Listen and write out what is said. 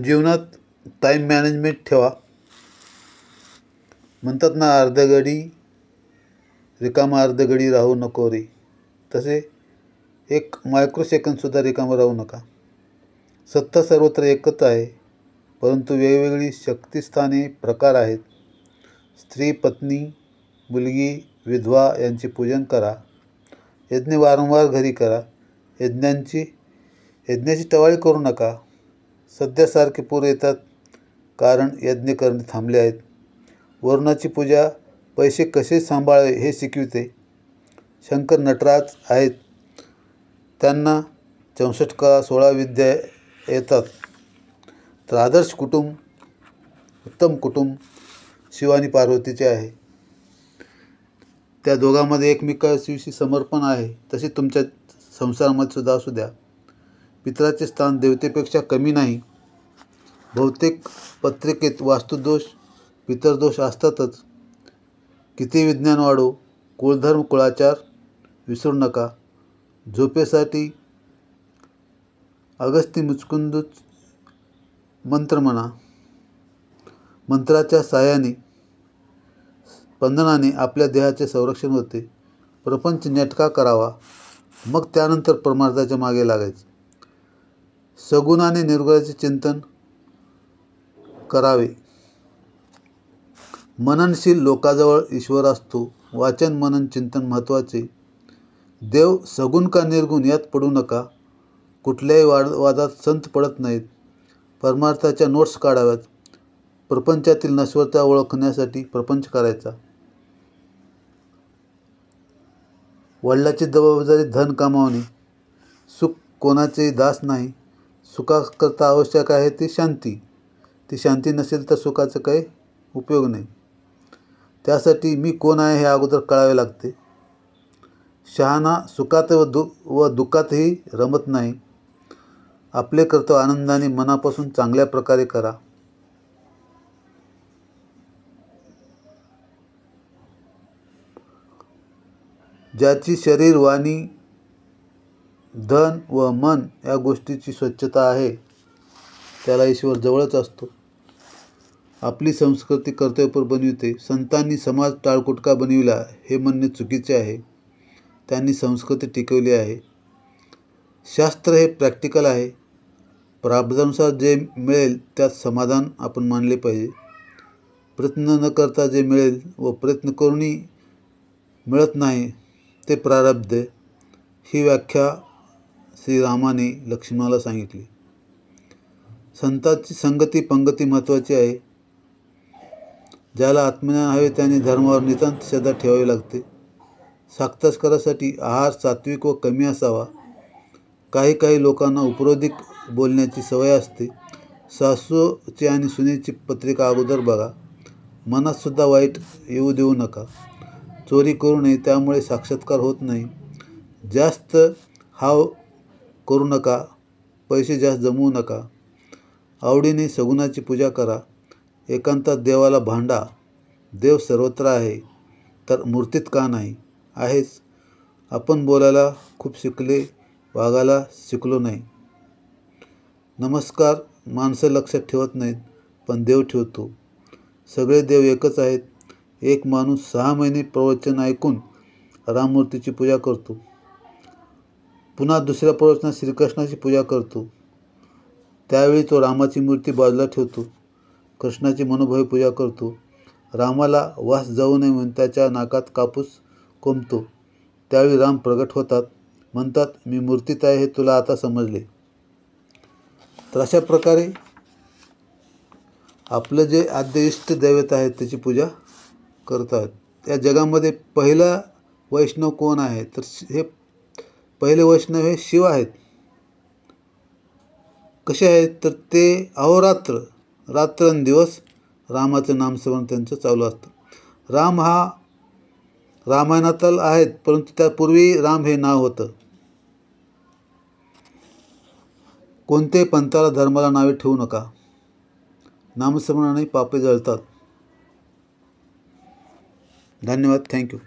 जीवनात time management ठेवा. म्हणतात ना, अर्धगडी रिकामा अर्धगडी राहू नको रे. तसे एक मायक्रोसेकंदसुद्धा रिकामं राहू नका. सत्ता सर्वत्र एकच आहे, परंतु वेगवेगळी शक्तिस्थाने प्रकार आहेत. स्त्री, पत्नी, मुलगी, विधवा यांचे पूजन करा. यज्ञ वारंवार घरी करा. यज्ञाची टवाळी करू नका. सध्या सारखे पूर येतात कारण यज्ञ करणे थांबले आहेत. वरुणाची पूजा पैसे कसे सांभाळावे हे शिकविते. शंकर नटराज आहेत, त्यांना 64 कला 16 विद्या येतात. तर आदर्श कुटुंब, उत्तम कुटुंब शिव आणि पार्वतीचे आहे. त्या दोघांमध्ये एकमेकांविषयी समर्पण आहे. तसे तुमच्या संसारामध्ये सुद्धा असू द्या. पितराचे स्थान देवतेपेक्षा कमी नाही. बहुतेक पत्रिकेत वास्तुदोष, पितरदोष असतातच. किती विज्ञान वाढो, कुळधर्म कुळाचार विसरू नका. झोपेसाठी अगस्ती मुचकुंदूच मंत्र म्हणा. मंत्राच्या साहाय्याने, स्पंदनाने आपल्या देहाचे संरक्षण होते. प्रपंच नेटका करावा, मग त्यानंतर परमार्थाच्या मागे लागायचे. सगुण आणि निर्गुणाचे चिंतन करावे. मननशील लोकाजवळ ईश्वर असतो. वाचन, मनन, चिंतन महत्त्वाचे. देव सगुण का निर्गुण यात पडू नका. कुठल्याही वादात संत पडत नाहीत. परमार्थाच्या नोट्स काढाव्यात. प्रपंचातील नश्वरता ओळखण्यासाठी प्रपंच करायचा. वडिलांची जबाबदारी धन कमावणे. सुख कोणाचेही दास नाही. सुखाकरता आवश्यक आहे ती शांती. ती शांती नसेल तर सुखाचा काही उपयोग नाही. त्यासाठी मी कोण आहे हे अगोदर कळावे लागते. शहाणा सुखात व दुःखातही रमत नाही. आपले कर्तव्य आनंदाने मनापासून चांगल्या प्रकारे करा. ज्याची शरीर, वाणी, धन व मन या गोष्टीची स्वच्छता आहे त्याला ईश्वर जवळच असतो. आपली संस्कृती कर्तव्यपर बनविते. संतांनी समाज टाळकुटका बनविला हे म्हणणे चुकीचे आहे. त्यांनी संस्कृती टिकवली आहे. शास्त्र हे प्रॅक्टिकल आहे. प्रारब्धानुसार जे मिळेल त्यात समाधान आपण मानले पाहिजे. प्रयत्न न करता जे मिळेल व प्रयत्न करूनही मिळत नाही ते प्रारब्ध. ही व्याख्या श्रीरामाने लक्ष्मणाला सांगितली. संतांची संगती पंगती महत्त्वाची आहे. ज्याला आत्मज्ञान हवे त्याने धर्मावर नितांत श्रद्धा ठेवावी लागते. साक्षात्कारासाठी आहार सात्विक व कमी असावा. काही लोकांना उपरोधिक बोलण्याची सवय असते. सासूची आणि सुनेची पत्रिका अगोदर बघा. मनातसुद्धा वाईट येऊ देऊ नका. चोरी करू नये, त्यामुळे साक्षात्कार होत नाही. जास्त हाव करू नका. पैसे जास्त जमवू नका. आवडीने सगुणाची पूजा करा. एकांतात देवाला भांडा. देव सर्वत्र आहे तर मूर्तीत का नाही? आहेच. आपण बोलायला खूप शिकले, वागायला शिकलो नाही. नमस्कार माणसं लक्षात ठेवत नाहीत, पण देव ठेवतो. सगळे देव एकच आहेत. एक माणूस 6 महिने प्रवचन ऐकून राममूर्तीची पूजा करतो. पुन्हा दुसऱ्या प्रवचनात श्रीकृष्णाची पूजा करतो. त्यावेळी तो रामाची मूर्ती बाजूला ठेवतो. कृष्णाची मनोभावी पूजा करतो. रामाला वास जाऊ नये म्हणून त्याच्या नाकात कापूस कोंबतो. त्यावेळी राम प्रगट होतात. म्हणतात, मी मूर्तीत आहे हे तुला आता समजले. तर अशा प्रकारे आपलं जे आद्य इष्ट दैवत आहे त्याची पूजा करतात. या जगामध्ये पहिला वैष्णव कोण आहे? तर हे पहिले वैष्णव हे शिव आहेत. कसे आहेत? तर ते अहोरात्र रात्रंदिवस रामाचं नामस्मरण त्यांचं चालू असतं. राम हा रामायणातील आहेत, परंतु त्यापूर्वी राम हे नाव होतं. कोणत्याही पंथाला धर्माला नावे ठेवू नका. नामस्मरणाने पापे जळतात. धन्यवाद. थँक्यू.